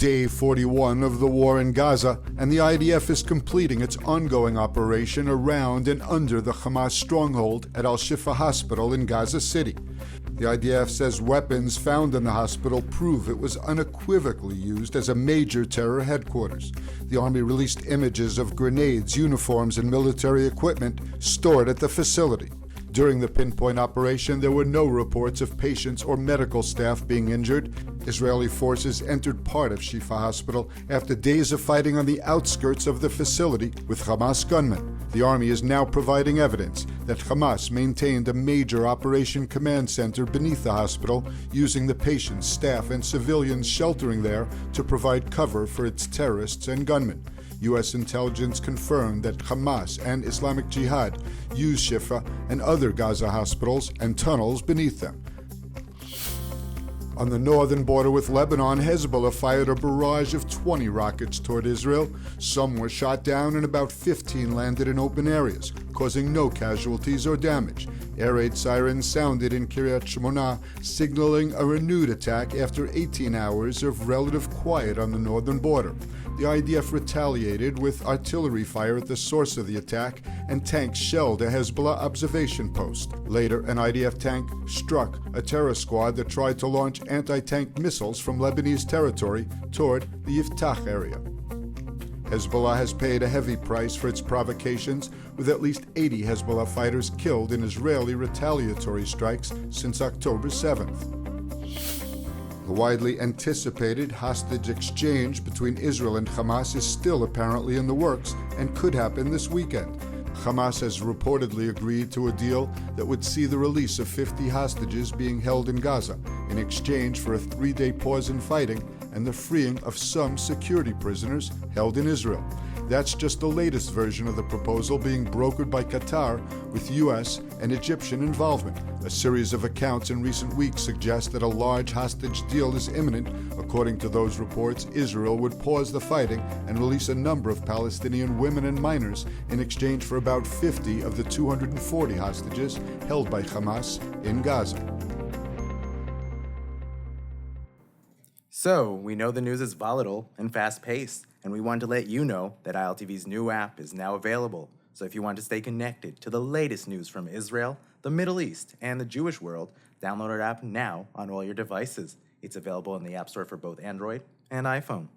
day 41 of the war in Gaza, and the IDF is completing its ongoing operation around and under the Hamas stronghold at Al-Shifa Hospital in Gaza City. The IDF says weapons found in the hospital prove it was unequivocally used as a major terror headquarters. The Army released images of grenades, uniforms, and military equipment stored at the facility. During the pinpoint operation, there were no reports of patients or medical staff being injured. Israeli forces entered part of Shifa Hospital after days of fighting on the outskirts of the facility with Hamas gunmen. The Army is now providing evidence that Hamas maintained a major operation command center beneath the hospital, using the patients, staff, and civilians sheltering there to provide cover for its terrorists and gunmen. U.S. intelligence confirmed that Hamas and Islamic Jihad use Shifa and other Gaza hospitals and tunnels beneath them. On the northern border with Lebanon, Hezbollah fired a barrage of 20 rockets toward Israel. Some were shot down and about 15 landed in open areas, causing no casualties or damage. Air raid sirens sounded in Kiryat Shmona, signaling a renewed attack after 18 hours of relative quiet on the northern border. The IDF retaliated with artillery fire at the source of the attack, and tanks shelled a Hezbollah observation post. Later, an IDF tank struck a terror squad that tried to launch anti-tank missiles from Lebanese territory toward the Yiftach area. Hezbollah has paid a heavy price for its provocations, with at least 80 Hezbollah fighters killed in Israeli retaliatory strikes since October 7th. The widely anticipated hostage exchange between Israel and Hamas is still apparently in the works and could happen this weekend. Hamas has reportedly agreed to a deal that would see the release of 50 hostages being held in Gaza in exchange for a 3-day pause in fighting and the freeing of some security prisoners held in Israel. That's just the latest version of the proposal being brokered by Qatar with U.S. and Egyptian involvement. A series of accounts in recent weeks suggest that a large hostage deal is imminent. According to those reports, Israel would pause the fighting and release a number of Palestinian women and minors in exchange for about 50 of the 240 hostages held by Hamas in Gaza. So, we know the news is volatile and fast-paced, and we want to let you know that ILTV's new app is now available. So if you want to stay connected to the latest news from Israel, the Middle East, and the Jewish world, download our app now on all your devices. It's available in the App Store for both Android and iPhone.